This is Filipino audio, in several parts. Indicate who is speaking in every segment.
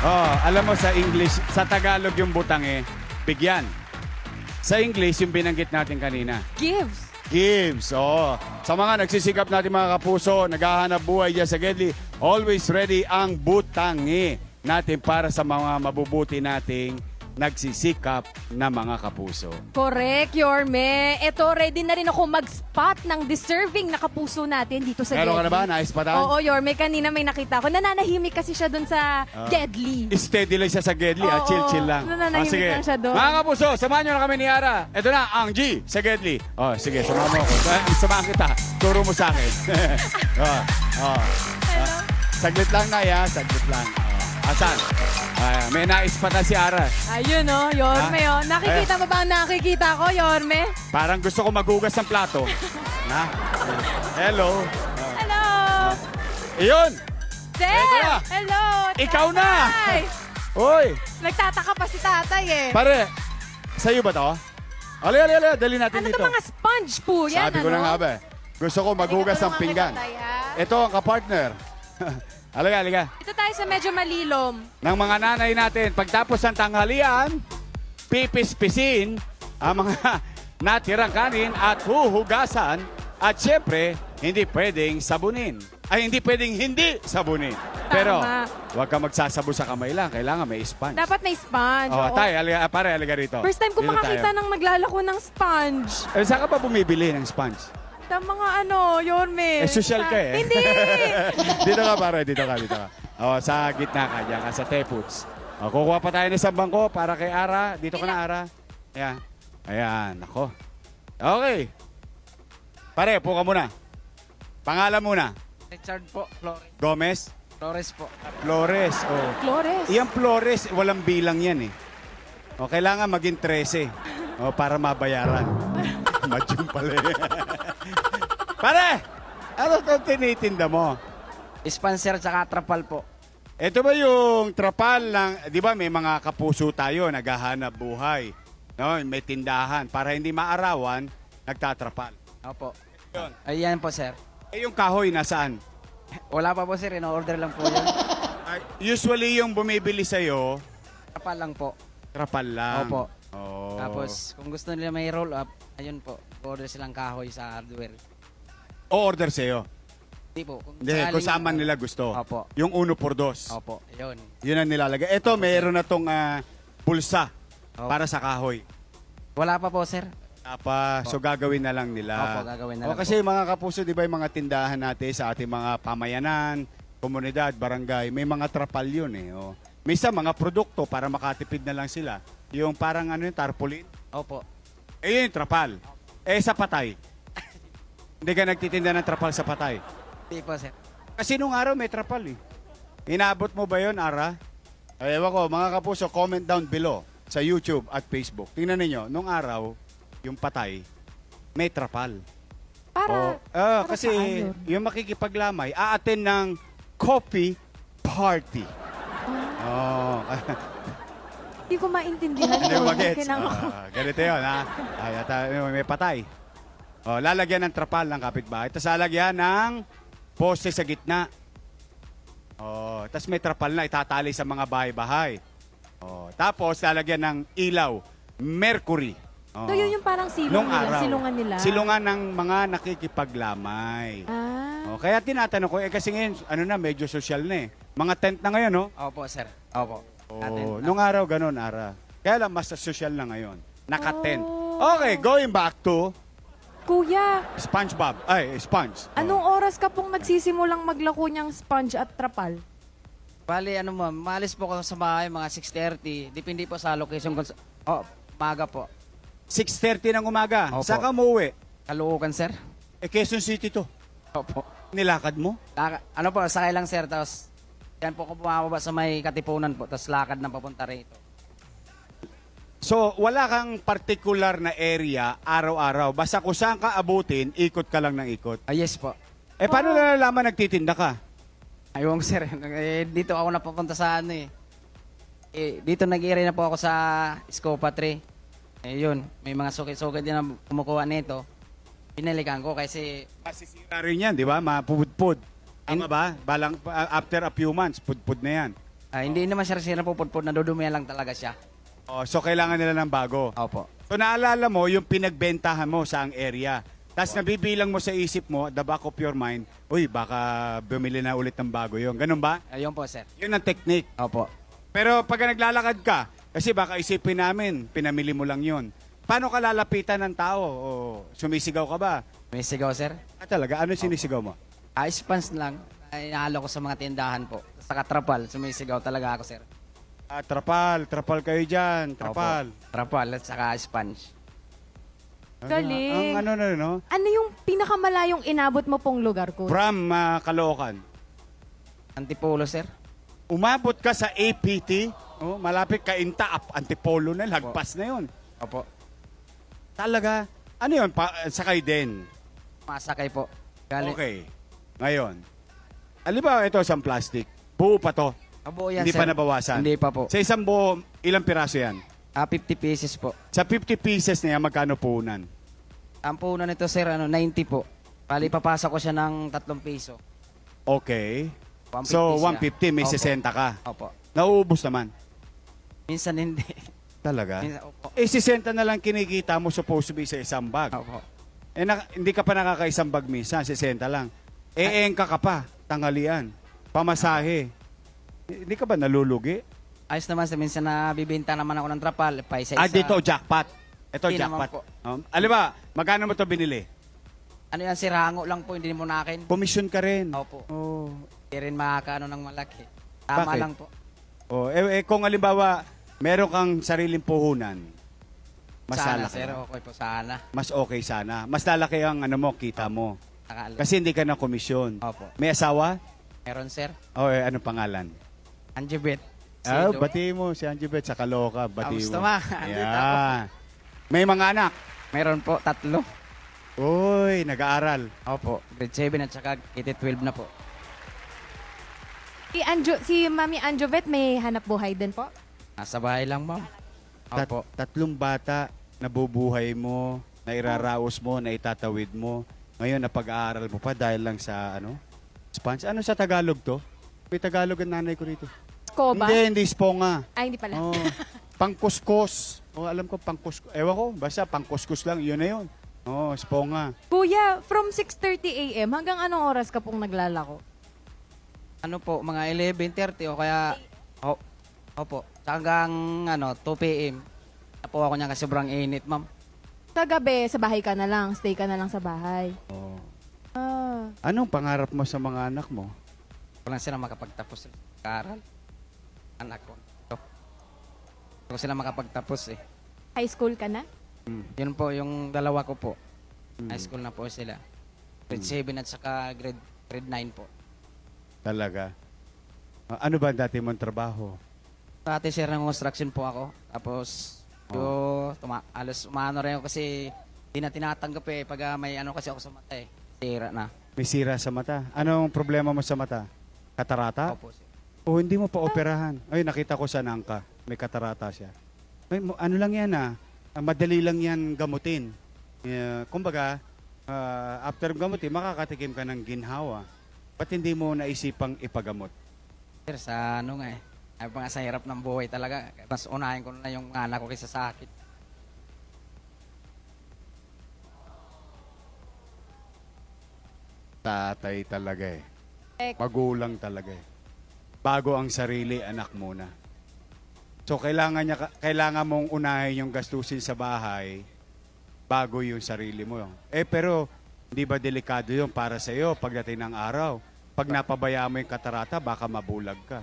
Speaker 1: Oh, alam mo sa English, sa Tagalog yung butange, bigyan. Sa English, yung binanggit natin kanina.
Speaker 2: Gives.
Speaker 1: Gives, oh. Sa mga nagsisikap natin mga kapuso, naghahanap buhay dyan sa Gedli, always ready ang butangi natin para sa mga mabubuti nating nagsisikap na mga kapuso.
Speaker 2: Correct, Yorme. Eto, ready na rin ako mag-spot ng deserving na kapuso natin dito sa
Speaker 1: Meron ka na ba?
Speaker 2: Gedli.
Speaker 1: Nais pa tayo?
Speaker 2: Oo, Yorme. Kanina may nakita ko. Nananahimik kasi siya dun sa Gedli.
Speaker 1: Steady lang siya sa Gedli,
Speaker 2: Oo,
Speaker 1: chill-chill lang.
Speaker 2: nananahimik
Speaker 1: sige.
Speaker 2: lang siya doon.
Speaker 1: Mga kapuso, samahan nyo na kami ni Ara. Ito na, ang G sa Gedli. Oh, sige, samahan mo ako. Samahan kita. Turo mo sa akin.
Speaker 2: Hello?
Speaker 1: Saglit lang na, ya. Saglit lang. Asan? May nais pa na si Ara.
Speaker 2: Ayun, oh, Yorme, oh. Nakikita mo ba ang nakikita ko, Yorme?
Speaker 1: Parang gusto ko maghugas ng plato. Na? Hello.
Speaker 2: Hello!
Speaker 1: Iyon!
Speaker 2: Sir!
Speaker 1: Eto na.
Speaker 2: Hello!
Speaker 1: Ikaw na!
Speaker 2: Tatay!
Speaker 1: Hoy!
Speaker 2: Nagtataka pa si tatay eh.
Speaker 1: Pare, sa'yo ba to? Ali, dali natin
Speaker 2: Ano
Speaker 1: dito.
Speaker 2: to mga sponge po yan,
Speaker 1: Sabi ko
Speaker 2: ano?
Speaker 1: na nga ba eh. Gusto ko maghugas ng pinggan. Ito ang kapartner. Aliga.
Speaker 2: Ito tayo sa medyo malilom.
Speaker 1: Ng mga nanay natin, pagtapos ng tanghalian, pipispisin ang mga natirang kanin at huhugasan at syempre, hindi pwedeng sabunin. Ay, hindi pwedeng hindi sabunin. Pero, huwag ka magsasabo sa kamay lang. Kailangan may sponge.
Speaker 2: Dapat may sponge.
Speaker 1: Oh,
Speaker 2: oo.
Speaker 1: tay, aliga rito.
Speaker 2: First time ko
Speaker 1: Dito
Speaker 2: makakita
Speaker 1: tayo.
Speaker 2: ng naglalako ng sponge.
Speaker 1: Saan ka ba bumibili ng sponge?
Speaker 2: Sa mga ano, Yorme.
Speaker 1: Social ka eh.
Speaker 2: Hindi!
Speaker 1: Dito ka pare, dito ka. Oh, sa gitna ka, diyan ka sa teputs. Oh, kukuha pa tayo ng isang bangko para kay Ara. Dito ka na, Ara. Ayan, ako. Okay. Pare, upo ka muna. Pangalan muna.
Speaker 3: Richard po, Flores.
Speaker 1: Gomez?
Speaker 3: Flores po.
Speaker 1: Flores. Oh.
Speaker 2: Flores.
Speaker 1: Iyang Flores, walang bilang yan eh. O, kailangan maging 13. O, para mabayaran. Madyong pala eh. Pare! Ano itong tinitinda mo?
Speaker 3: Sponsor tsaka trapal po.
Speaker 1: Ito ba yung trapal ng, di ba may mga kapuso tayo, naghahanap buhay. No, may tindahan. Para hindi maarawan, nagtatrapal.
Speaker 3: Opo.
Speaker 1: Yun.
Speaker 3: Ayan po, sir.
Speaker 1: Eh yung kahoy nasaan?
Speaker 3: Wala pa po, sir. In-order lang po yun.
Speaker 1: Usually yung bumibili sa'yo,
Speaker 3: Trapal lang po.
Speaker 1: trapal lang.
Speaker 3: Opo.
Speaker 1: Oh.
Speaker 3: Tapos, kung gusto nila may roll up, ayun po. Order silang kahoy sa hardware.
Speaker 1: O-order sa'yo.
Speaker 3: Hindi po. Kung
Speaker 1: Hindi,
Speaker 3: sakaling-
Speaker 1: kung saan man nila gusto.
Speaker 3: Opo.
Speaker 1: Yung 1x2.
Speaker 3: Opo. Ayun.
Speaker 1: Yun ang nilalagay. Ito, mayroon na tong pulsa
Speaker 3: Opo.
Speaker 1: para sa kahoy.
Speaker 3: Wala pa po, sir.
Speaker 1: So gagawin na lang nila.
Speaker 3: Opo, gagawin na lang
Speaker 1: Kasi mga kapuso, di ba yung mga tindahan natin sa ating mga pamayanan, komunidad, barangay, may mga trapal yun eh. Oh. Minsan mga produkto para makatipid na lang sila. Yung parang ano yung tarpaulin.
Speaker 3: Opo.
Speaker 1: Eh yun yung trapal. Eh sa patay. Hindi ka nagtitinda ng trapal sa patay.
Speaker 3: Hindi po, sir.
Speaker 1: Kasi nung araw may trapal eh. Inabot mo ba yun, Ara? Ay, ewan ko, mga kapuso, comment down below sa YouTube at Facebook. Tingnan ninyo, nung araw, yung patay, may trapal.
Speaker 2: Para,
Speaker 1: Kasi
Speaker 2: saan yun?
Speaker 1: yung makikipaglamay, aaten ng coffee party. Oh.
Speaker 2: hindi ko maintindihan
Speaker 1: Hindi
Speaker 2: yun.
Speaker 1: mo magets.
Speaker 2: Kailangan-
Speaker 1: Ganito yun, ha? Ay, may patay. Lalagyan ng trapal ng kapitbahay. Tapos lalagyan ng poste sa gitna. Tapos may trapal na itatali sa mga bahay-bahay. Tapos lalagyan ng ilaw, mercury.
Speaker 2: So yun yung parang
Speaker 1: Nung araw.
Speaker 2: silungan nila.
Speaker 1: Silungan ng mga nakikipaglamay. Kaya tinatanong ko, kasi ngayon, medyo social na eh. Mga tent na ngayon, no?
Speaker 3: Opo, sir. Opo.
Speaker 1: Nung araw, ganun, Ara. Kaya lang, mas social na ngayon. Naka-tent.
Speaker 2: Oh.
Speaker 1: Okay, going back to
Speaker 2: Kuya,
Speaker 1: SpongeBob. Ay, Sponge.
Speaker 2: anong oras ka pong nagsisimulang maglako niyang sponge at trapal?
Speaker 3: Bali, ma'am, maalis po ko sa bahay mga 6:30. Depende po sa location. Maga po.
Speaker 1: 6:30 ng umaga.
Speaker 3: Opo.
Speaker 1: Saan ka umuwi?
Speaker 3: Kaluukan, sir.
Speaker 1: Quezon City to.
Speaker 3: Opo.
Speaker 1: Nilakad mo?
Speaker 3: Sakay lang, sir. Tapos, yan po ko bumababa sa may Katipunan po. Tapos lakad na papunta rito.
Speaker 1: So, wala kang particular na area araw-araw. Basta kung saan ka abutin, ikot ka lang ng ikot.
Speaker 3: Yes po.
Speaker 1: Paano nalalaman nagtitinda ka?
Speaker 3: Ayun, sir. Dito ako napapunta sa dito nag-area na po ako sa Scopa 3. Yun, may mga suki-suki din na kumukuha nito. Pinalikan ko kasi
Speaker 1: Masisira rin yan, di ba? Mapupudpud. Tama ba? After a few months, pudpud na yan.
Speaker 3: Hindi naman siya sira pupudpud, nadudumihan lang talaga siya.
Speaker 1: Oh, so kailangan nila ng bago.
Speaker 3: Opo.
Speaker 1: So naalala mo yung pinagbentahan mo sa ang area. Tapos nabibilang mo sa isip mo, at the back of your mind, uy, baka bumili na ulit ng bago yun. Ganun ba?
Speaker 3: Ayun po, sir.
Speaker 1: Yun ang technique.
Speaker 3: Opo.
Speaker 1: Pero pag naglalakad ka, kasi baka isipin namin, pinamili mo lang yun. Paano ka lalapitan ng tao? O sumisigaw ka ba?
Speaker 3: May sigaw, sir.
Speaker 1: Talaga? Ano sinisigaw mo?
Speaker 3: Ice pants lang. Ay, nahalo ko sa mga tindahan po. Sa katrapal, sumisigaw talaga ako, sir.
Speaker 1: Trapal kayo dyan, trapal.
Speaker 3: Opo. Trapal at saka sponge.
Speaker 2: Galing.
Speaker 1: Ang ano na, no?
Speaker 2: Ano yung pinakamalayong inabot mo pong lugar ko?
Speaker 1: From Caloocan.
Speaker 3: Antipolo, sir.
Speaker 1: Umabot ka sa APT, oh, malapit ka Intaap, Antipolo na, lagpas na yun.
Speaker 3: Opo.
Speaker 1: Talaga? Ano yun? Sakay din.
Speaker 3: Masakay po. Galing.
Speaker 1: Okay. Ngayon, alibaw ito isang plastic. Buo pa to.
Speaker 3: Kabuo yan,
Speaker 1: Hindi
Speaker 3: sir.
Speaker 1: pa nabawasan.
Speaker 3: Hindi pa po.
Speaker 1: Sa isang buo, ilang piraso yan?
Speaker 3: 50 pieces po.
Speaker 1: Sa 50 pieces na yan, magkano puhunan?
Speaker 3: Ang puno nito, sir, 90 po. Bali, papasok ko siya ng 3 piso.
Speaker 1: Okay.
Speaker 3: 150
Speaker 1: So,
Speaker 3: siya.
Speaker 1: 150, may
Speaker 3: Opo.
Speaker 1: 60 ka.
Speaker 3: Opo.
Speaker 1: Nauubos naman.
Speaker 3: Minsan hindi.
Speaker 1: Talaga?
Speaker 3: Minsan, opo.
Speaker 1: 60 na lang kinikita mo supposed to be sa isang bag.
Speaker 3: Opo.
Speaker 1: Hindi ka pa nakakaisang bag minsan, 60 lang. Engka ka pa, tanghalian, pamasahe. Hindi ka ba nalulugi?
Speaker 3: Ayos naman, sir. Minsan nabibenta naman ako ng trapal. Paisa-isa.
Speaker 1: Dito, jackpot. Ito,
Speaker 3: Hindi naman
Speaker 1: jackpot.
Speaker 3: po.
Speaker 1: Aliba, magkano mo to binili?
Speaker 3: Ano yan, sir? Hango lang po. Hindi mo na akin.
Speaker 1: Commission ka rin.
Speaker 3: Opo.
Speaker 1: Oh.
Speaker 3: Hindi rin makakaano ng malaki. Tama
Speaker 1: Bakit?
Speaker 3: lang po.
Speaker 1: Oh, kung halimbawa, meron kang sariling puhunan, mas
Speaker 3: Sana,
Speaker 1: lalaki.
Speaker 3: sir. Okay po, sana.
Speaker 1: Mas okay sana. Mas lalaki ang ano mo, kita mo.
Speaker 3: Nakaalis.
Speaker 1: Kasi hindi ka na komisyon.
Speaker 3: Opo.
Speaker 1: May asawa?
Speaker 3: Meron, sir.
Speaker 1: O, ano pangalan?
Speaker 3: Anjibet.
Speaker 1: Bati mo si Anjibet sa Caloocan. Bati
Speaker 3: Kamusta
Speaker 1: mo.
Speaker 3: ma? Andito
Speaker 1: Yan. May mga anak.
Speaker 3: Meron po, 3.
Speaker 1: Uy, nag-aaral.
Speaker 3: Opo. Grade 7 at saka grade 12 na po.
Speaker 2: Si Mami Anjovet may hanap buhay din po?
Speaker 3: Nasa bahay lang, ma'am. Opo.
Speaker 1: Tatlong bata nabubuhay mo, na iraraos mo, na itatawid mo. Ngayon, napag-aaral mo pa dahil lang sa, sponge. Ano sa Tagalog to? May Tagalog ang nanay ko rito.
Speaker 2: Koba?
Speaker 1: Hindi sponga.
Speaker 2: Ay, hindi pala.
Speaker 1: Oh, pangkuskus. Oh, alam ko, pangkuskus. Ewan ko, basta pangkuskus lang, yun na yun. Oh, sponga.
Speaker 2: Kuya, from 6:30 a.m. hanggang anong oras ka pong naglalako?
Speaker 3: Ano po, mga 11:30 o kaya... Opo. Hanggang 2 p.m. Na po ako niya kasi sobrang init, ma'am.
Speaker 2: Sa gabi, sa bahay ka na lang. Stay ka na lang sa bahay.
Speaker 1: Oh.
Speaker 2: Ah.
Speaker 1: Anong pangarap mo sa mga anak mo?
Speaker 3: Walang sila makapagtapos sa karal. Anak ko. Gusto ko sila makapagtapos eh.
Speaker 2: High school ka na?
Speaker 3: Yun po, yung dalawa ko po. High school na po sila. Grade 7 at saka grade 9 po.
Speaker 1: Talaga. Ano ba dati mong trabaho?
Speaker 3: Dati sir ng construction po ako. Tapos, alos umano rin ako kasi di na tinatanggap eh pag may kasi ako sa mata eh. Sira na.
Speaker 1: May sira sa mata. Anong problema mo sa mata? Katarata?
Speaker 3: Opo sir.
Speaker 1: O hindi mo pa operahan? Ay, nakita ko sa nangka. May katarata siya. Ano lang yan madali lang yan gamutin. Kumbaga, after gamutin, makakatikim ka ng ginhawa. Ba't hindi mo naisipang ipagamot?
Speaker 3: Sir, sa ay pa nga sa hirap ng buhay talaga. Mas unahin ko na yung mga anak ko kaysa sa sakit.
Speaker 1: Tatay talaga eh. Magulang talaga eh. Bago ang sarili, anak muna. So kailangan mong unahin yung gastusin sa bahay bago yung sarili mo. Pero hindi ba delikado yun para sa iyo pagdating ng araw? Pag napabaya mo yung katarata, baka mabulag ka.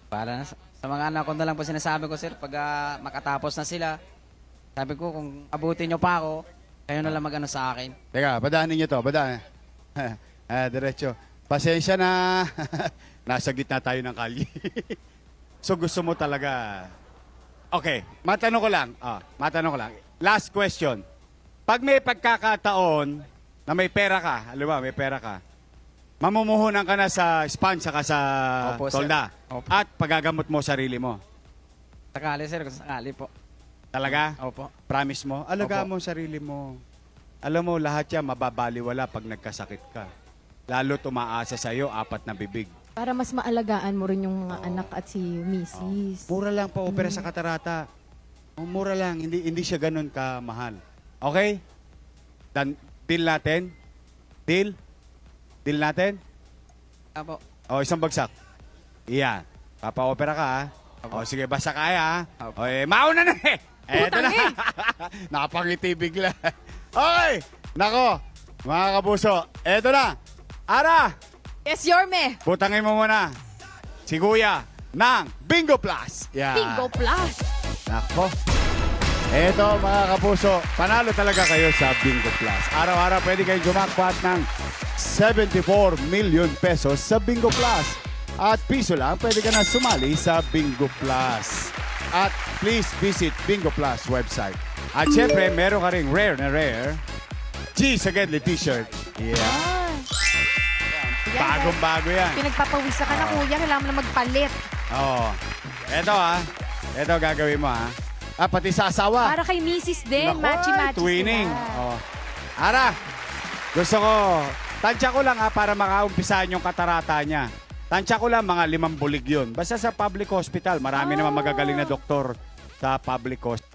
Speaker 3: Para na, sa mga anak ko na lang po sinasabi ko sir, pag makatapos na sila, sabi ko kung abutin nyo pa ako, kayo na lang mag sa akin.
Speaker 1: Teka, badaanin nyo to. Badaan. Diretso. Pasensya na. Nasa gitna tayo ng kalye. So gusto mo talaga. Okay, matanong ko lang. Last question. Pag may pagkakataon na may pera ka, alam mo, may pera ka, mamumuhunan ka na sa sponge saka sa
Speaker 3: Opo, sir.
Speaker 1: tolda.
Speaker 3: Opo.
Speaker 1: At pagagamot mo sarili mo.
Speaker 3: Sakali sir, kung sakali po.
Speaker 1: Talaga?
Speaker 3: Opo.
Speaker 1: Promise mo? Alagaan
Speaker 3: Opo.
Speaker 1: mo sarili mo. Alam mo, lahat yan mababaliwala pag nagkasakit ka. Lalo tumaasa sa'yo, 4 na bibig.
Speaker 2: Para mas maalagaan mo rin yung mga anak at si Mrs.
Speaker 1: Mura lang pa-opera sa katarata. Mura lang, hindi siya ganun kamahal. Okay? Deal natin? Deal? Deal natin?
Speaker 3: Apo.
Speaker 1: O, isang bagsak. Iyan. Papa-opera ka, ha? O, sige, basta kaya, ha? O, mauna na eh! Eto na. Napangiti bigla. Okay! Nako, mga kapuso, eto na. Ara,
Speaker 2: Yes, Yorme!
Speaker 1: butangin mo muna si Kuya ng Bingo Plus. Yan.
Speaker 2: Bingo Plus!
Speaker 1: Nako. Eto mga kapuso, panalo talaga kayo sa Bingo Plus. Araw-araw pwede kayo jumakpat ng 74 million pesos sa Bingo Plus. At piso lang, pwede ka na sumali sa Bingo Plus. At please visit Bingo Plus website. At syempre, meron ka ring rare na rare G sa Gedli t-shirt. Yeah.
Speaker 2: Yan,
Speaker 1: Bagong-bago yan.
Speaker 2: Pinagpapawisan ka na, kuya. Kailangan mo na magpalit.
Speaker 1: Oo. Eto Eto gagawin mo pati sa asawa.
Speaker 2: Para kay Mrs. din.
Speaker 1: Naku,
Speaker 2: Matchy-matchy
Speaker 1: twinning.
Speaker 2: sila.
Speaker 1: Oh. Ara, gusto ko, tansya ko lang para makaumpisahan yung katarata niya. Tansya ko lang mga 5 bulig yun. Basta sa public hospital, marami naman magagaling na doktor sa public hospital.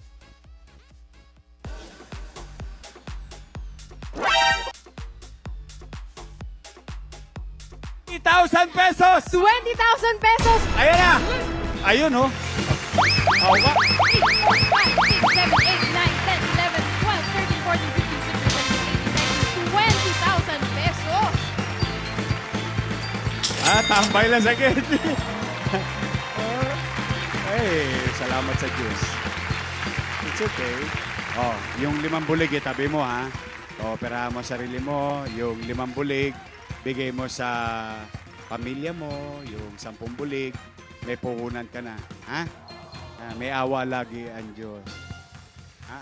Speaker 1: ₱20,000!
Speaker 2: 20,000 pesos!
Speaker 1: Ayan na! Ayun, oh. Oh,
Speaker 2: 5, 6, 7, 8, 9, 10, 11, 12, 13, 14, 15, 16, 17, 20,000 pesos!
Speaker 1: Tambay lang sa Gedli. Hey, salamat sa Diyos. It's okay. Oh, yung 5 bulig, itabi mo, ha? Opera mo sarili mo. Yung 5 bulig, bigay mo sa pamilya mo. Yung 10 bulig, may puhunan ka na. Ha? May awa lagi ang Diyos.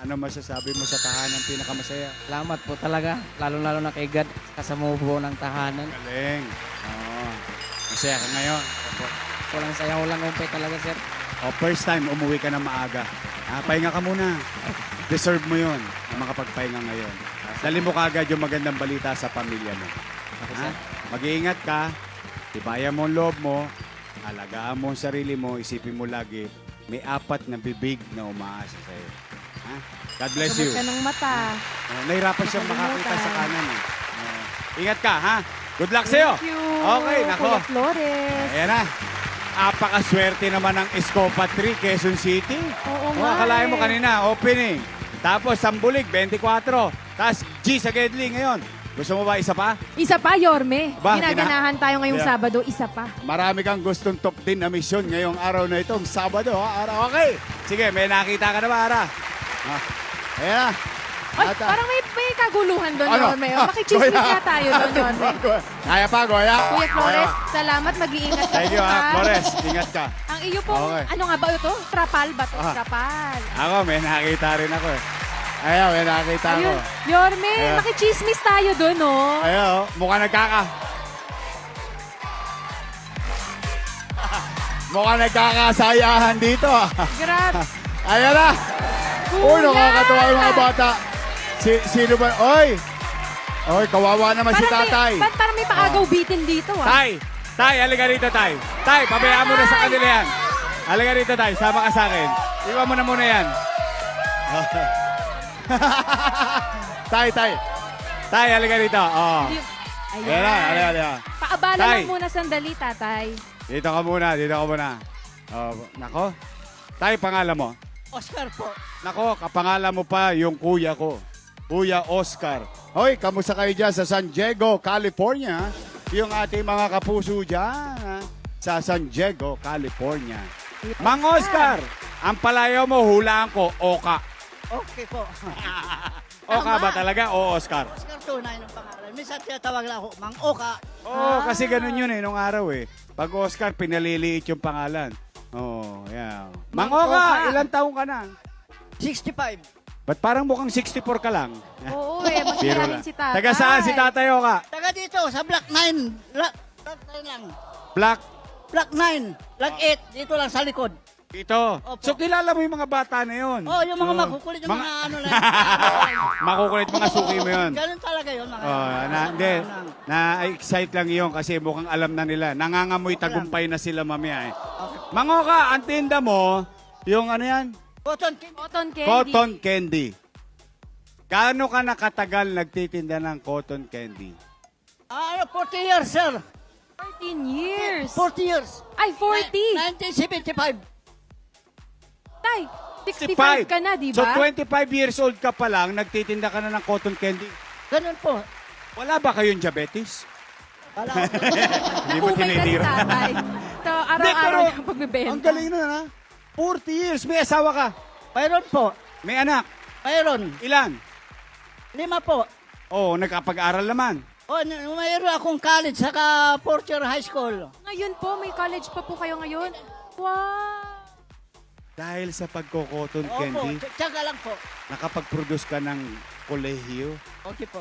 Speaker 1: Ano masasabi mo sa tahanan pinakamasaya?
Speaker 3: Salamat po talaga. Lalo-lalo na kay God. Kasama po ng tahanan.
Speaker 1: Galing. Oo. Masaya ka ngayon.
Speaker 3: Walang sayaw lang umpay talaga, sir.
Speaker 1: First time umuwi ka na maaga. Pahinga ka muna. Deserve mo yun na makapagpahinga ngayon. Dali mo kagad yung magandang balita sa pamilya mo.
Speaker 3: sir.
Speaker 1: Mag-iingat ka. Tibayan mo ang loob mo. Alagaan mo ang sarili mo. Isipin mo lagi, may 4 na bibig na umaasa sa'yo. God bless you.
Speaker 2: Sabot ka ng mata.
Speaker 1: Nahirapan siyang makakita sa kanan. Ingat ka, ha? Good luck sa'yo.
Speaker 2: Thank you.
Speaker 1: Okay, nako.
Speaker 2: Kuya Flores.
Speaker 1: Ayan na. Apakaswerte naman ng Escopa 3, Quezon City.
Speaker 2: Oo nga
Speaker 1: Akalain mo
Speaker 2: eh.
Speaker 1: kanina, opening. Tapos, Sambulig, 24. Tapos, G sa Gedli ngayon. Gusto mo ba isa pa?
Speaker 2: Isa pa, Yorme.
Speaker 1: Ba,
Speaker 2: Ginaganahan tayo ngayong
Speaker 1: Yeah.
Speaker 2: Sabado. Isa pa.
Speaker 1: Marami kang gustong top din na misyon ngayong araw na itong Sabado. Okay. Sige, may nakita ka na ba, Ara? Ayan na.
Speaker 2: Ay,
Speaker 1: Ata.
Speaker 2: parang may kaguluhan doon,
Speaker 1: Ano?
Speaker 2: Yorme. Makichismis nga tayo doon, Yorme.
Speaker 1: Kaya pa, Goya?
Speaker 2: Kuya Flores, salamat. Mag-iingat ka.
Speaker 1: Thank you,
Speaker 2: ha.
Speaker 1: Flores. Ingat ka.
Speaker 2: Ang iyo pong,
Speaker 1: Okay.
Speaker 2: ano nga ba ito? Trapal ba ito?
Speaker 1: Ah.
Speaker 2: Trapal.
Speaker 1: Ako, may nakita rin ako eh. Ayan, may nakita ako.
Speaker 2: Ayun, Yorme,
Speaker 1: Ayan.
Speaker 2: makichismis tayo doon, oh.
Speaker 1: Ayan, mukhang nagkaka. Mukhang nagkakasayahan dito.
Speaker 2: Grabe.
Speaker 1: Ayan na. Uy, nakakatuwa yung mga bata. Sino ba? Oy! Oy, kawawa naman si tatay.
Speaker 2: Parang may paagaw bitin dito, ah.
Speaker 1: Tay, halika rito, tay. Tay, pabayaan mo na sa kanila yan. Halika rito, tay. Sama ka sa akin. Iwan mo na muna yan. Tay. Tay, halika rito. Oh.
Speaker 2: Ayan.
Speaker 1: Ayan na, halika.
Speaker 2: Paabala
Speaker 1: Tay.
Speaker 2: lang muna sandali, tatay.
Speaker 1: Dito ka muna. Oh, nako. Tay, pangalan mo?
Speaker 3: Oscar po.
Speaker 1: Nako, kapangalan mo pa yung kuya ko. Kuya Oscar. Hoy, kamusta kayo dyan sa San Diego, California? Yung ating mga kapuso dyan sa San Diego, California. Mang Oscar, ang palayaw mo, hulaan ko, Oka.
Speaker 4: Okay po.
Speaker 1: Oka ba talaga o Oscar?
Speaker 4: Oscar tunay ng pangalan. Minsan tinatawag lang ako, Mang Oka.
Speaker 1: Oo, kasi ganun yun nung araw eh. Pag Oscar, pinaliliit yung pangalan. Oh, yeah. Mang Oka, ilang taong ka na?
Speaker 4: 65.
Speaker 1: Ba't parang mukhang 64 ka lang?
Speaker 2: Oo, mas
Speaker 1: Biro
Speaker 2: mayarin
Speaker 1: lang.
Speaker 2: si tatay.
Speaker 1: Taga saan si Tatay Oka?
Speaker 4: Taga dito, sa Block 9. Block 9 lang.
Speaker 1: Black.
Speaker 4: Block 9. Block 8. Dito lang sa likod.
Speaker 1: Ito.
Speaker 4: Opo.
Speaker 1: So kilala mo yung mga bata na yun?
Speaker 4: Oh, yung mga
Speaker 1: Oo.
Speaker 4: makukulit, yung mga ano lang.
Speaker 1: Makukulit mga suki mo yun.
Speaker 4: Ganun talaga yun, mga
Speaker 1: Oh, hindi. Na-excite lang yun kasi mukhang alam na nila. Nangangamoy tagumpay na sila mamaya eh.
Speaker 4: Okay.
Speaker 1: Mangoka, ang tinda mo, yung ano yan?
Speaker 4: Cotton candy.
Speaker 2: Cotton candy.
Speaker 1: Cotton candy. Gaano ka nakatagal nagtitinda ng cotton candy?
Speaker 4: 40 years, sir.
Speaker 2: 14 years.
Speaker 4: 40 years.
Speaker 2: Ay, 40.
Speaker 4: 1975.
Speaker 2: Tay, 65 ka na, di
Speaker 1: So
Speaker 2: ba?
Speaker 1: 25 years old ka pa lang, nagtitinda ka na ng cotton candy.
Speaker 4: Ganun po.
Speaker 1: Wala ba kayong diabetes?
Speaker 4: Wala.
Speaker 1: Hindi mo
Speaker 2: Nakumay na si
Speaker 1: tinitira.
Speaker 2: tatay. Ito, araw-araw
Speaker 1: Hindi,
Speaker 2: yung pagbibenta.
Speaker 1: Ang galing na ha? 40 years. May asawa ka?
Speaker 4: Mayroon po.
Speaker 1: May anak?
Speaker 4: Mayroon.
Speaker 1: Ilan?
Speaker 4: 5 po.
Speaker 1: Oo, nagkapag-aral naman.
Speaker 4: Oh, mayroon akong college saka fourth year high school.
Speaker 2: Ngayon po, may college pa po kayo ngayon. Wow!
Speaker 1: Dahil sa pagko-cotton
Speaker 4: Opo,
Speaker 1: candy,
Speaker 4: tsaga lang po.
Speaker 1: nakapag-produce ka ng kolehiyo.
Speaker 4: Okay po.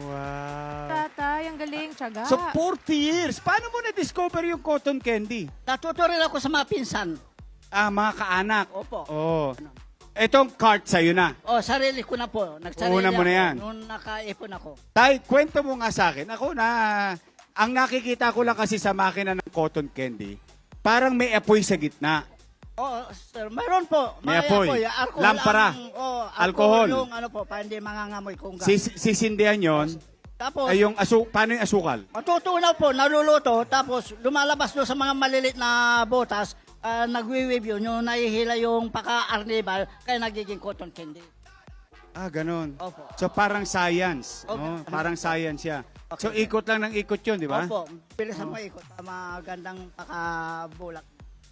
Speaker 1: Wow.
Speaker 2: Tatay, ang galing. Tiyaga.
Speaker 1: So 40 years. Paano mo na-discover yung cotton candy?
Speaker 4: Natuto rin ako sa mga pinsan.
Speaker 1: Mga kaanak.
Speaker 4: Opo.
Speaker 1: Oo. Etong cart sa'yo na.
Speaker 4: Oh, sarili ko na po. Nagsarili
Speaker 1: Una mo na
Speaker 4: ako
Speaker 1: yan.
Speaker 4: Nung nakaipon ako.
Speaker 1: Tay, kwento mo nga sa akin. Ako na, ang nakikita ko lang kasi sa makina ng cotton candy, parang may apoy sa gitna.
Speaker 4: Oh, sir, mayroon po.
Speaker 1: May apoy.
Speaker 4: Alcohol
Speaker 1: Lampara.
Speaker 4: alcohol.
Speaker 1: Alcohol.
Speaker 4: Yung ano po, para hindi mangangamoy kung gaano.
Speaker 1: Sisindihan yon.
Speaker 4: Tapos,
Speaker 1: Ay, paano yung asukal?
Speaker 4: matutunaw po, naluluto, tapos lumalabas doon sa mga malilit na botas, nagwi-wave yun, yung nahihila yung paka-arnibal, kaya nagiging cotton candy.
Speaker 1: Ganon.
Speaker 4: Opo.
Speaker 1: So parang science.
Speaker 4: Opo.
Speaker 1: No? Parang science siya. So
Speaker 4: Okay.
Speaker 1: ikot lang ng ikot yun, di ba?
Speaker 4: Opo, bilisan mo ikot, magandang paka-bulak.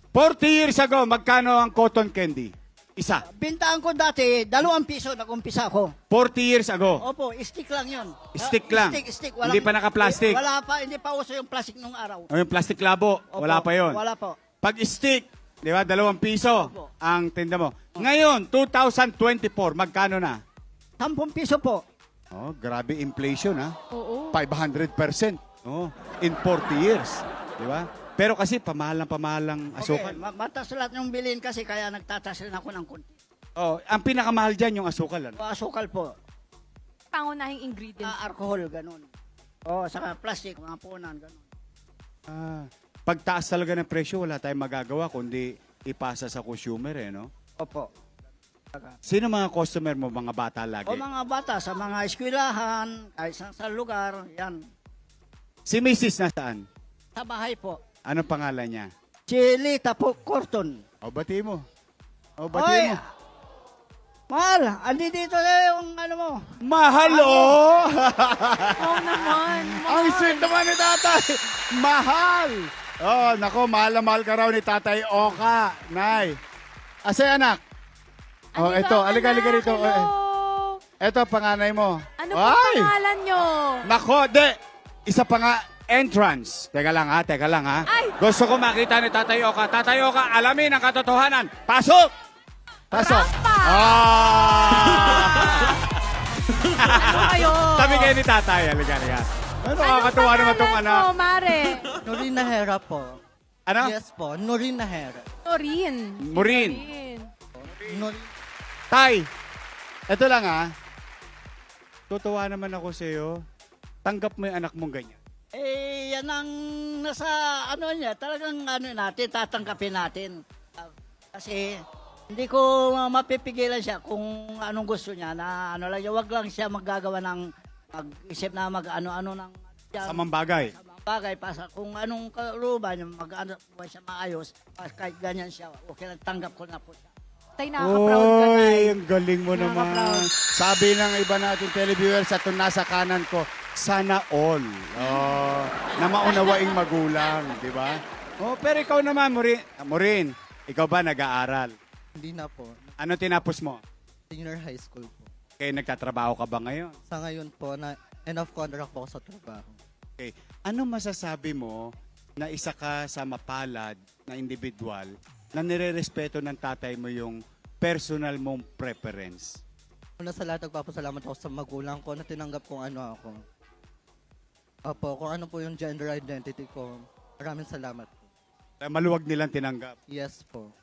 Speaker 1: 40 years ago, magkano ang cotton candy? Isa.
Speaker 4: Bintaan ko dati, 2 piso, nag-umpisa ako.
Speaker 1: 40 years ago.
Speaker 4: Opo, stick lang yun.
Speaker 1: Stick lang.
Speaker 4: Stick.
Speaker 1: Hindi pa naka-plastic.
Speaker 4: Wala pa, hindi pa uso yung plastic nung araw.
Speaker 1: O yung plastic labo,
Speaker 4: Opo,
Speaker 1: wala pa yon.
Speaker 4: Wala po.
Speaker 1: Pag stick, di ba, 2 piso
Speaker 4: Opo.
Speaker 1: ang tinda mo. Ngayon, 2024, magkano na?
Speaker 4: 10 piso po.
Speaker 1: Oh, grabe inflation ha.
Speaker 2: Oo.
Speaker 1: 500%. Oh, in 40 years. Di ba? Pero kasi pamahal ng asukal.
Speaker 4: Okay, matas lahat yung bilhin kasi kaya nagtatas rin ako ng konti.
Speaker 1: Oh, ang pinakamahal diyan yung asukal. Ano?
Speaker 4: Asukal po,
Speaker 2: Pangunahing ingredients.
Speaker 4: alcohol, ganun. Oh, saka plastic, mga punan, ganun.
Speaker 1: Pagtaas talaga ng presyo, wala tayong magagawa kundi ipasa sa consumer eh, no?
Speaker 4: Opo.
Speaker 1: Sino mga customer mo, mga bata lagi?
Speaker 4: O mga bata, sa mga eskwelahan, kahit sa lugar, yan.
Speaker 1: Si Mrs. nasaan?
Speaker 4: Sa bahay po.
Speaker 1: Anong pangalan niya?
Speaker 4: Si Lita po, Corton.
Speaker 1: O, bati mo. O,
Speaker 4: Oy,
Speaker 1: bati mo.
Speaker 4: mahal, andi dito na yung ano mo.
Speaker 1: Mahal, oh!
Speaker 2: Oo naman.
Speaker 1: Ang sweet naman ni tatay. Mahal. Oh, nako, mahal na mahal ka raw ni tatay Oka. Nay. Asay anak? Oh,
Speaker 2: Ano
Speaker 1: eto,
Speaker 2: ba,
Speaker 1: alika
Speaker 2: anak?
Speaker 1: rito.
Speaker 2: Hello.
Speaker 1: Eto, panganay mo.
Speaker 2: Ano po pangalan nyo?
Speaker 1: Nako, isa pa nga, entrance. Teka lang ha.
Speaker 2: Ay!
Speaker 1: Gusto ko makita ni Tatay Oka. Tatay Oka, alamin ang katotohanan. Pasok! Pasok!
Speaker 2: Rampa! Ano kayo?
Speaker 1: Tabi kayo ni Tatay. Halika. Ano, nakakatuwa naman tong anak.
Speaker 2: Ano Mare?
Speaker 5: Norin Nahera po.
Speaker 1: Ano?
Speaker 5: Yes po, Norin Nahera.
Speaker 2: Norin.
Speaker 1: Morin.
Speaker 5: Norin.
Speaker 1: Tay, eto lang ha. Tutuwa naman ako sa'yo. Tanggap mo yung anak mong ganyan.
Speaker 4: Eh, yan ang nasa ano niya, talagang ano natin, tatanggapin natin. Kasi hindi ko mapipigilan siya kung anong gusto niya na ano lang, wag lang siya maggagawa ng mag-isip na mag-ano-ano ng
Speaker 1: Sa mga bagay.
Speaker 4: sa mga bagay pa sa kung anong karuban niya mag-ano ba siya maayos, kahit ganyan siya, okay lang, tanggap ko na po siya.
Speaker 2: Tay, nakaka-proud ka, Tay.
Speaker 1: Oy, ang galing mo naman.
Speaker 2: Nakaka-proud.
Speaker 1: Sabi ng iba natin televiewers at nasa kanan ko, sana all. Oh, na maunawaing magulang, di ba? Oh, pero ikaw naman, Morin, ikaw ba nag-aaral?
Speaker 5: Hindi na po.
Speaker 1: Ano tinapos mo?
Speaker 5: Senior high school po.
Speaker 1: Okay, nagtatrabaho ka ba ngayon?
Speaker 5: Sa ngayon po, na end of contract po ako sa trabaho.
Speaker 1: Okay. Ano masasabi mo na isa ka sa mapalad na individual na nire-respeto ng tatay mo yung personal mong preference?
Speaker 5: Una sa lahat, nagpapasalamat ako sa magulang ko na tinanggap kung ano ako. Opo, kung ano po yung gender identity ko. Maraming salamat po.
Speaker 1: Maluwag nilang tinanggap.
Speaker 5: Yes po.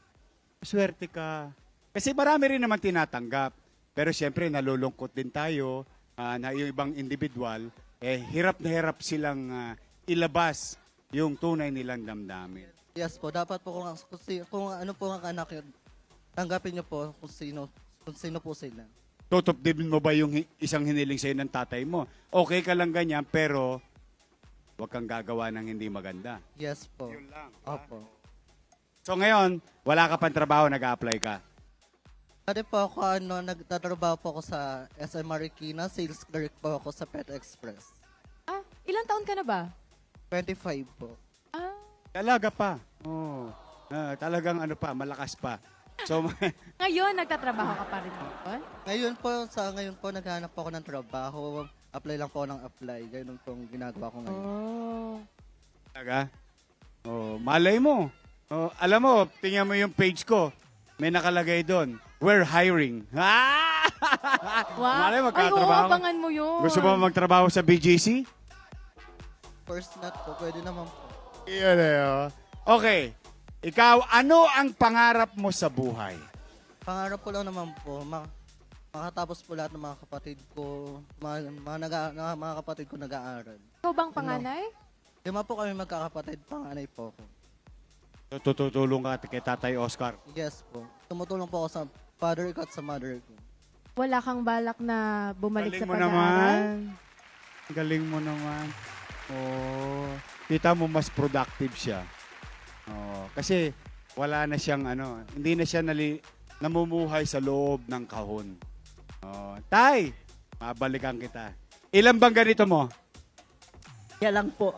Speaker 1: Swerte ka. Kasi marami rin naman tinatanggap. Pero siyempre, nalulungkot din tayo na yung ibang individual, hirap na hirap silang ilabas yung tunay nilang damdamin.
Speaker 5: Yes po, dapat po kung ano po ang anak yun, tanggapin niyo po kung sino po sila.
Speaker 1: Tutupdibin mo ba yung isang hiniling sa'yo ng tatay mo? Okay ka lang ganyan, pero huwag kang gagawa ng hindi maganda.
Speaker 5: Yes po.
Speaker 1: Yun lang.
Speaker 5: Opo.
Speaker 1: So ngayon, wala ka pang trabaho, nag-a-apply ka.
Speaker 5: Dati po ako, nagtatrabaho po ako sa SM Marikina, sales clerk po ako sa Pet Express.
Speaker 2: Ah, ilang taon ka na ba?
Speaker 5: 25 po.
Speaker 2: Ah,
Speaker 1: Talaga pa. Oh. Talagang ano pa, malakas pa. So,
Speaker 2: ngayon, nagtatrabaho ka pa rin doon?
Speaker 5: Ngayon po, naghahanap po ako ng trabaho. Apply lang po ng apply. Ganun po ang ginagawa ko ngayon.
Speaker 2: Oh.
Speaker 1: talaga? Oh, malay mo. Oh, alam mo, tingnan mo yung page ko. May nakalagay doon. We're hiring. Ah!
Speaker 2: Wow.
Speaker 1: Malay,
Speaker 2: Ay, oo,
Speaker 1: magkatrabaho.
Speaker 2: abangan mo yun.
Speaker 1: Gusto mo magtrabaho sa BGC?
Speaker 5: First not po, pwede naman po.
Speaker 1: Iyon oh. Okay. Ikaw, ano ang pangarap mo sa buhay?
Speaker 5: Pangarap ko lang naman po, makatapos po lahat ng mga kapatid ko, mga kapatid ko nag-aaral.
Speaker 2: Ikaw bang panganay?
Speaker 5: Lima po kami magkakapatid, panganay po ako.
Speaker 1: Tutulong ka kay Tatay Oscar.
Speaker 5: Yes po. Tumutulong po ako sa father ko at sa mother ko.
Speaker 2: Wala kang balak na bumalik
Speaker 1: Galing
Speaker 2: sa
Speaker 1: mo
Speaker 2: pag-aaral?
Speaker 1: naman. Galing mo naman. Oh, kita mo mas productive siya. Oh, kasi wala na siyang hindi na siya namumuhay sa loob ng kahon. Oh, Tay, mabalikan kita. Ilan bang ganito mo?
Speaker 4: Yan lang po.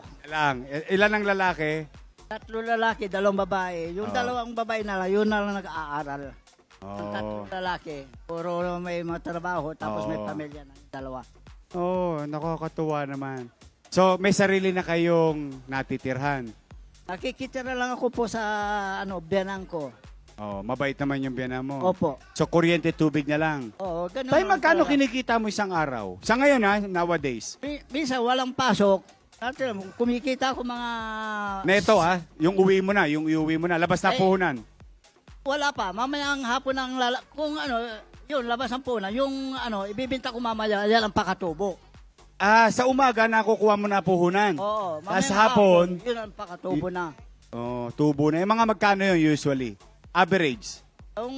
Speaker 1: Ilan ang lalaki?
Speaker 4: 3 lalaki, 2 babae. Yung
Speaker 1: Oh.
Speaker 4: 2 babae na lang, yun na lang nag-aaral. Yung
Speaker 1: Oh.
Speaker 4: 3 lalaki, puro may mga trabaho, tapos may
Speaker 1: Oo.
Speaker 4: pamilya ng 2.
Speaker 1: Oh, nakakatuwa naman. So, may sarili na kayong natitirhan.
Speaker 4: Nakikitira lang ako po sa biyanang ko.
Speaker 1: Oh, mabait naman yung biyanan mo.
Speaker 4: Opo.
Speaker 1: So, kuryente tubig na lang.
Speaker 4: Oo, ganun.
Speaker 1: Tay,
Speaker 4: lang
Speaker 1: magkano
Speaker 4: talaga.
Speaker 1: kinikita mo isang araw? Sa ngayon nowadays.
Speaker 4: Minsan walang pasok. Dati, kumikita ako mga...
Speaker 1: Neto yung uwi mo na, yung iuwi mo na, labas na
Speaker 4: Ay.
Speaker 1: puhunan.
Speaker 4: Wala pa. Mamayang hapon ng kung yun, labas ang puna. Yung ibibinta ko mamaya, yan ang pakatubo.
Speaker 1: Sa umaga nakukuha mo na puhunan.
Speaker 4: Oo.
Speaker 1: Tas
Speaker 4: mamayang
Speaker 1: hapon,
Speaker 4: yun ang pakatubo na.
Speaker 1: tubo na. Yung mga magkano yun usually? Average.
Speaker 4: Yung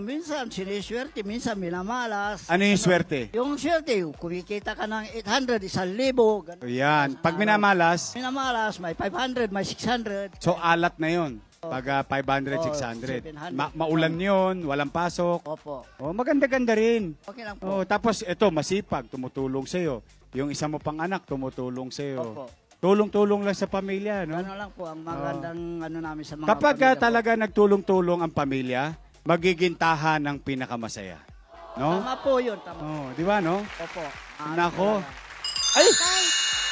Speaker 4: minsan siniswerte, minsan minamalas.
Speaker 1: Ano yung swerte?
Speaker 4: Yung swerte, kumikita ka ng 800, 1,000, ganun.
Speaker 1: Yan. Pag minamalas,
Speaker 4: Minamalas, may 500, may 600.
Speaker 1: so alat na yun. Pag 500,
Speaker 4: Oh,
Speaker 1: 600.
Speaker 4: 700.
Speaker 1: Maulan yun, walang pasok.
Speaker 4: Opo.
Speaker 1: Oh, maganda-ganda rin.
Speaker 4: Okay lang
Speaker 1: Oh,
Speaker 4: po.
Speaker 1: tapos ito, masipag, tumutulong sa'yo. Yung isa mo pang anak, tumutulong sa'yo.
Speaker 4: Opo.
Speaker 1: Tulong-tulong lang sa pamilya, no?
Speaker 4: Ano lang po ang magandang namin sa mga
Speaker 1: Kapag
Speaker 4: pamilya po.
Speaker 1: talaga nagtulong-tulong ang pamilya, magiging tahan ng pinakamasaya. No?
Speaker 4: Tama po yun, tama.
Speaker 1: Oh, di ba, no?
Speaker 4: Opo.
Speaker 1: Nako.
Speaker 4: talaga.
Speaker 1: Ay!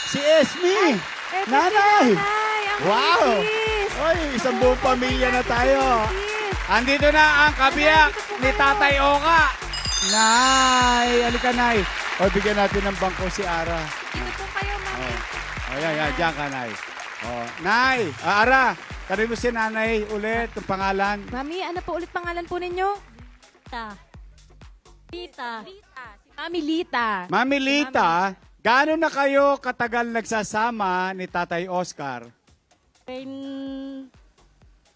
Speaker 1: Si Esme!
Speaker 2: Eto
Speaker 1: Nanay!
Speaker 2: si Nanay! Ang
Speaker 1: Wow!
Speaker 2: misis!
Speaker 1: Ay, isang buong pamilya na tayo.
Speaker 2: Misis!
Speaker 1: Andito na ang kabiyak ni Tatay Oka. Nay! Alika, Nay. O, bigyan natin ng bangko si Ara.
Speaker 2: Dito po kayo, mami.
Speaker 1: Oh, yan, diyan ka, Nay. Oh, Nay! Ara! Tarin mo si Nanay ulit, ang pangalan.
Speaker 2: Mami, ano po ulit pangalan po ninyo?
Speaker 6: Tita.
Speaker 2: Mami Lita.
Speaker 1: Mami Lita, gaano na kayo katagal nagsasama ni Tatay Oscar?
Speaker 6: 27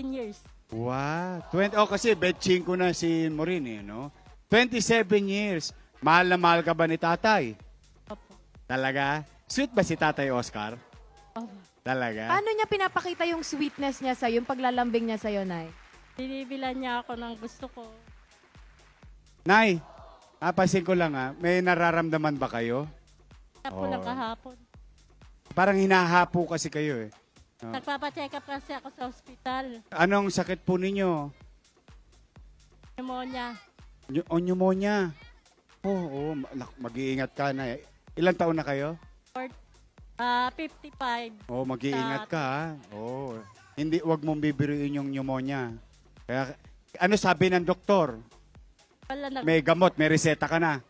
Speaker 6: years.
Speaker 1: Wow. Kasi betching ko na si Morin, no? 27 years. Mahal na mahal ka ba ni Tatay?
Speaker 6: Opo.
Speaker 1: Talaga? Sweet ba si Tatay Oscar?
Speaker 6: Opo.
Speaker 1: Talaga?
Speaker 2: Paano niya pinapakita yung sweetness niya sa'yo, yung paglalambing niya sa'yo, Nay?
Speaker 6: Binibilan niya ako ng gusto ko.
Speaker 1: Nay, napasin ko lang may nararamdaman ba kayo?
Speaker 6: Ako lang kahapon.
Speaker 1: Parang hinahapo kasi kayo eh.
Speaker 6: Nagpapacheck up kasi ako sa ospital.
Speaker 1: Anong sakit po ninyo?
Speaker 6: Pneumonia.
Speaker 1: Pneumonia. Oo, mag-iingat ka na. Ilang taon na kayo?
Speaker 6: 55.
Speaker 1: Oh, mag-iingat ka ha. Oh, hindi, wag mong bibiruin yung pneumonia. Kaya, ano sabi ng doktor?
Speaker 6: Wala
Speaker 1: May gamot, may reseta ka na.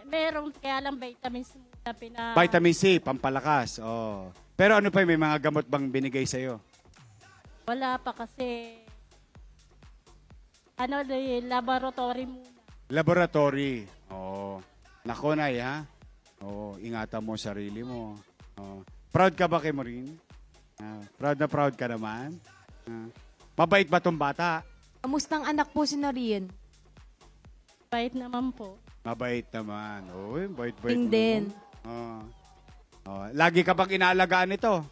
Speaker 6: merong kaya lang vitamins muna
Speaker 1: Vitamin C, pampalakas. Oh. Pero ano pa, may mga gamot bang binigay sa'yo?
Speaker 6: Wala pa kasi laboratory muna.
Speaker 1: Laboratory. Oo. Nako, Nay, ha? Oo, ingatan mo sarili mo. Oo. Proud ka ba kay Maureen? Proud na proud ka naman? Mabait ba tong bata?
Speaker 2: Kamusta ang anak po si Noreen?
Speaker 6: Bait naman po.
Speaker 1: Mabait naman. Oo, bait-bait
Speaker 2: Ting
Speaker 1: mo
Speaker 2: din.
Speaker 1: naman. Oo. Oo. Lagi ka bang inaalagaan ito?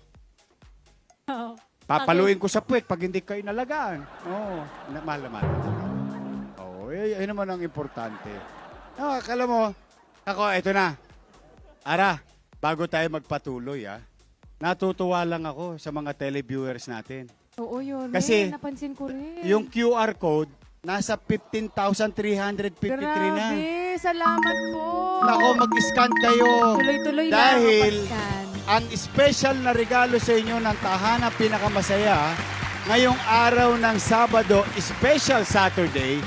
Speaker 6: Oo.
Speaker 1: Papaluin ko sa puwet pag hindi ka inalagaan. Oo. Mahal na mahal. Oo, yun naman ang importante. Akala mo, ako, eto na. Ara, bago tayo magpatuloy, natutuwa lang ako sa mga televiewers natin.
Speaker 2: Oo, yun.
Speaker 1: Kasi,
Speaker 2: napansin ko rin.
Speaker 1: Yung QR code, nasa 15,353 na.
Speaker 2: Grabe, salamat po.
Speaker 1: Nako, mag-scan kayo.
Speaker 2: Tuloy-tuloy lang
Speaker 1: Dahil
Speaker 2: mapascan.
Speaker 1: ang special na regalo sa inyo ng Tahanan Pinakamasaya, ngayong araw ng Sabado, Special Saturday,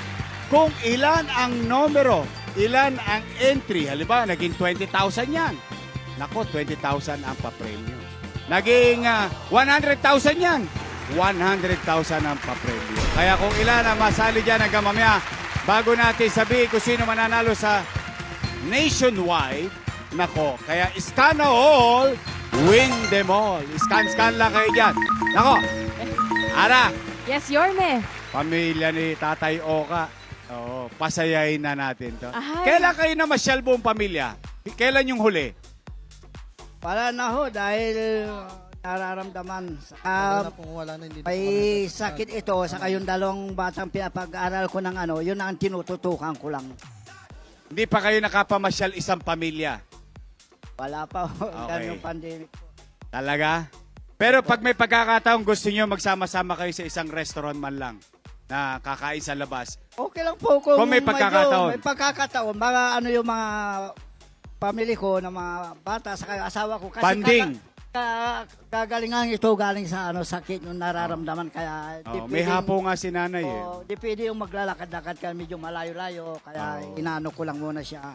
Speaker 1: kung ilan ang numero, ilan ang entry. Halimbawa, naging 20,000 yan. Nako, 20,000 ang papremyo. Naging 100,000 yan. 100,000 ang papremyo. Kaya kung ilan ang masali dyan hanggang mamaya, bago natin sabihin kung sino mananalo sa nationwide, nako, kaya scan all, win them all. Scan lang kayo dyan. Nako, Ara,
Speaker 2: Yes, Yorme.
Speaker 1: pamilya ni Tatay Oka. Oo, pasayahin na natin to.
Speaker 2: Ahay.
Speaker 1: Kailan kayo na masyal buong pamilya? Kailan yung huli?
Speaker 4: Para na ho, dahil nararamdaman.
Speaker 5: Wala na pong wala na, hindi na po
Speaker 4: May
Speaker 5: kami nagkakasal.
Speaker 4: sakit ito, saka yung dalawang batang pinapag-aral ko ng yun ang tinututukan ko lang.
Speaker 1: Hindi pa kayo nakapamasyal isang pamilya.
Speaker 4: Wala pa ho,
Speaker 1: Okay.
Speaker 4: ganyung pandemic.
Speaker 1: Talaga? Pero pag may pagkakataon, gusto nyo magsama-sama kayo sa isang restaurant man lang na kakain sa labas.
Speaker 4: Okay lang po kung,
Speaker 1: Kung may pagkakataon.
Speaker 4: May pagkakataon, mga yung mga pamilya ko, na mga bata, saka asawa ko. Kasi
Speaker 1: Banding.
Speaker 4: kagalingan ito galing sa sakit yung nararamdaman. Kaya di
Speaker 1: Oh, may
Speaker 4: pwedeng-
Speaker 1: hapo nga si nanay eh.
Speaker 4: Di pwede yung maglalakad-lakad ka medyo malayo-layo. Kaya inaano ko lang muna siya.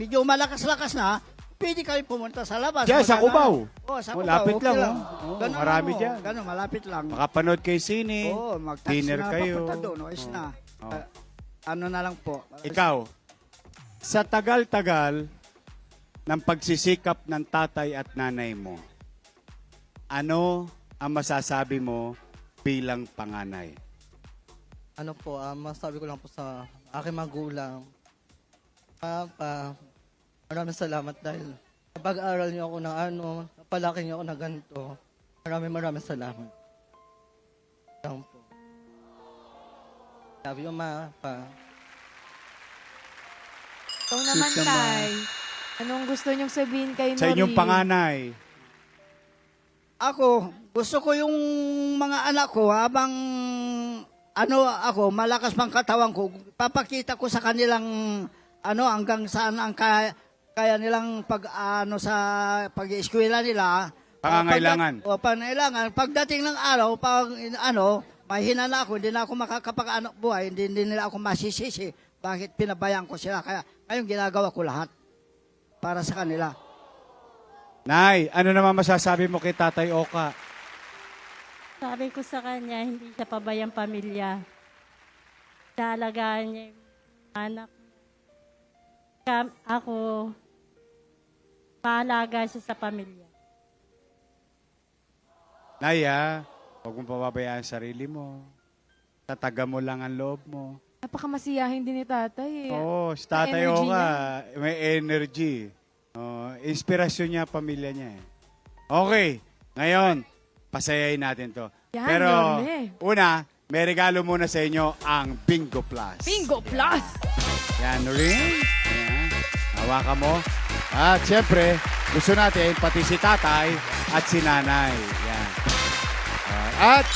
Speaker 4: Medyo malakas-lakas na, pwede kayo pumunta sa labas.
Speaker 1: Diyan, sa Cubao.
Speaker 4: Sa
Speaker 1: Malapit
Speaker 4: Cubao,
Speaker 1: lang,
Speaker 4: okay
Speaker 1: oh.
Speaker 4: Ganun
Speaker 1: Marami
Speaker 4: lang,
Speaker 1: dyan.
Speaker 4: Ganun, malapit lang.
Speaker 1: Makapanood kayo sine,
Speaker 4: Mag-taxi
Speaker 1: dinner
Speaker 4: na
Speaker 1: kayo.
Speaker 4: papunta doon. Ayos na.
Speaker 1: Oh.
Speaker 4: Ano na lang po.
Speaker 1: Ikaw, sa tagal-tagal ng pagsisikap ng tatay at nanay mo, ano ang masasabi mo bilang panganay?
Speaker 5: Ano po, masabi ko lang po sa aking magulang, maraming salamat dahil napag-aral niyo ako ng napalaki niyo ako na ganito. Maraming salamat. Lang po. Sabi yung
Speaker 2: Ikaw naman,
Speaker 1: Sweet naman.
Speaker 2: Tay. Anong gusto niyong sabihin kay Noreen?
Speaker 1: Sa inyong panganay,
Speaker 4: Ako, gusto ko yung mga anak ko habang ako, malakas pang katawan ko, papakita ko sa kanilang hanggang saan ang kaya nilang sa pag-eskwela nila.
Speaker 1: Pangangailangan.
Speaker 4: Pangangailangan. Pagdating ng araw, mahina na ako, hindi na ako buhay, hindi nila ako masisisi. Bakit pinabayaan ko sila? Kaya ngayon ginagawa ko lahat para sa kanila.
Speaker 1: Nay, ano naman masasabi mo kay Tatay Oka?
Speaker 6: Sabi ko sa kanya, hindi siya pabayang pamilya. Dalagaan niya yung anak niya. Ako, paalaga siya sa pamilya.
Speaker 1: Nay, huwag mong pababayaan ang sarili mo. Tataga mo lang ang loob mo.
Speaker 2: Napakamasiyahin din ni Tatay.
Speaker 1: Oo, si Tatay
Speaker 2: May energy
Speaker 1: Oka, may energy. Inspirasyon niya, pamilya niya. Okay, ngayon, pasayahin natin to.
Speaker 2: Yan,
Speaker 1: Pero,
Speaker 2: Yorme.
Speaker 1: una, may regalo muna sa inyo ang Bingo Plus.
Speaker 2: Bingo Plus!
Speaker 1: Yan, Noreen. Ayan. Hawakan mo. At syempre, gusto natin pati si tatay at si nanay. Yan. At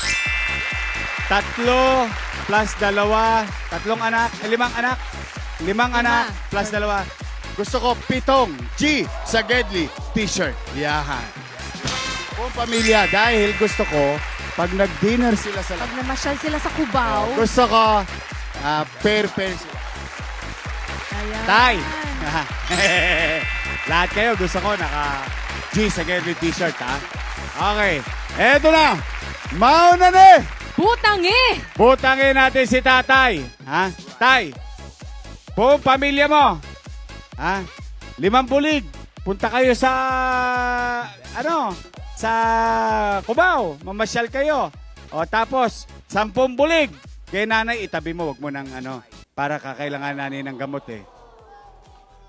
Speaker 1: 3 plus 2, 3 anak, 5 anak. 5 anak plus 2. Gusto ko 7 G sa Gedli t-shirt. Yan. Buong pamilya dahil gusto ko pag nag-dinner sila sa
Speaker 2: Pag namasyal sila sa Cubao.
Speaker 1: gusto ko pair sila.
Speaker 2: Ayan.
Speaker 1: Tay! Lahat kayo gusto ko naka G sa Gedli t-shirt, ha? Okay. Eto na! Mauna na!
Speaker 2: Butangi!
Speaker 1: Butangin natin si tatay. Ha? Tay, buong pamilya mo. Ha? 5 bulig. Punta kayo sa, sa Cubao. Mamasyal kayo. O tapos, 10 bulig. Kaya nanay, itabi mo. Wag mo nang para kakailangan nanay ng gamot eh.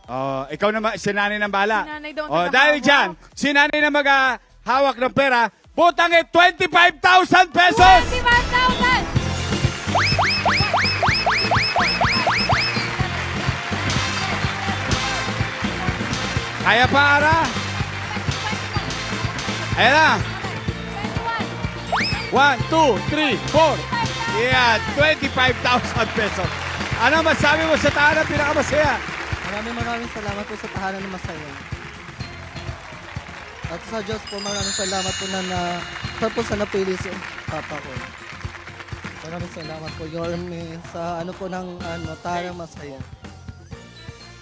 Speaker 1: O, ikaw naman, si nanay ng bala.
Speaker 2: Si nanay daw ang
Speaker 1: O, dahil
Speaker 2: tagahawak.
Speaker 1: dyan, si nanay na maghahawak ng pera, butangin 25,000 pesos!
Speaker 2: 25,000!
Speaker 1: Kaya pa, Ara? Ayan na. 1, 2, 3, 4. Yeah, 25,000 pesos. Ano masabi mo sa tahanan pinakamasaya?
Speaker 5: Maraming salamat po sa tahanan ng masaya. At sa Diyos po, maraming salamat po na po sa napili si Papa ko. Maraming salamat po, Yorme, sa po ng tahanan masaya.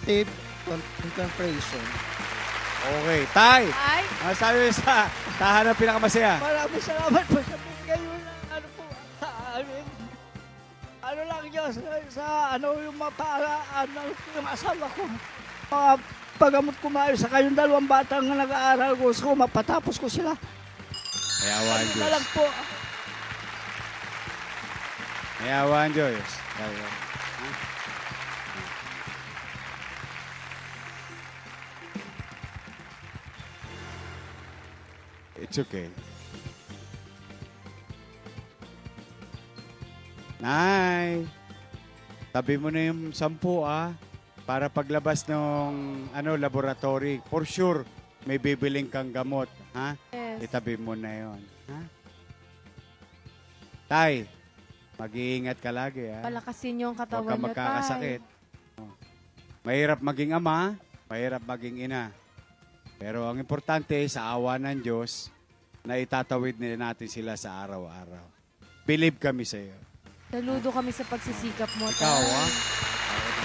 Speaker 5: Faith Contemplation.
Speaker 1: Okay, Tay.
Speaker 2: Ay,
Speaker 1: Masabi mo sa tahanan pinakamasaya?
Speaker 4: Maraming salamat po sa bigay mo ng po sa amin. Lang yun, yung yung asawa ko. Pagamot ko maayos sa kayong 2 batang na nag-aaral, gusto ko mapatapos ko sila.
Speaker 1: Mayawan
Speaker 4: Na lang
Speaker 1: Diyos.
Speaker 4: po.
Speaker 1: Mayawan Diyos. It's okay. Nay, tabi mo na yung 10 para paglabas ng laboratory. For sure, may bibiling kang gamot. Ha?
Speaker 2: yes.
Speaker 1: Itabi mo na yon. Ha? Tay, mag-iingat ka lagi. Ha?
Speaker 2: Palakasin yung
Speaker 1: Huwag
Speaker 2: katawan
Speaker 1: ka
Speaker 2: niyo,
Speaker 1: magkakasakit. Oh. Mahirap maging ama, mahirap maging ina. Pero ang importante, sa awa ng Diyos, na itatawid nila natin sila sa araw-araw. Believe kami sa iyo.
Speaker 2: Saludo kami sa pagsisikap mo,
Speaker 1: Ikaw,
Speaker 2: Tay.
Speaker 1: ha?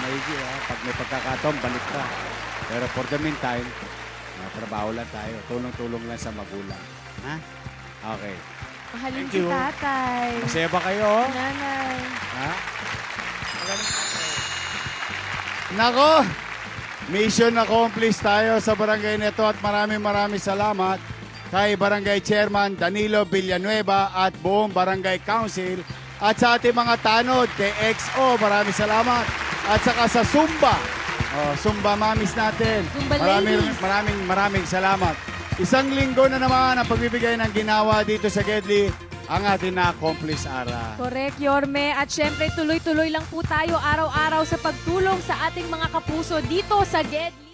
Speaker 1: Maigi, ha? Pag may pagkakataon, balik ka. Pero for the meantime, trabaho lang tayo. Tulong-tulong lang sa magulang. Ha? Okay.
Speaker 2: Mahalin
Speaker 1: Thank
Speaker 2: si
Speaker 1: you.
Speaker 2: tatay.
Speaker 1: Masaya ba kayo?
Speaker 2: Nanay.
Speaker 1: Ha? Nako! Mission accomplished tayo sa barangay nito at maraming salamat kay Barangay Chairman Danilo Villanueva at buong Barangay Council at sa ating mga tanod kay XO, maraming salamat. At saka sa Zumba, Zumba Mamis natin.
Speaker 2: Zumba ladies.
Speaker 1: Maraming salamat. Isang linggo na naman ang pagbibigay ng ginawa dito sa Gedli ang ating na-accomplish, Ara.
Speaker 2: Correct, Yorme. At syempre, tuloy-tuloy lang po tayo araw-araw sa pagtulong sa ating mga kapuso dito sa Gedli.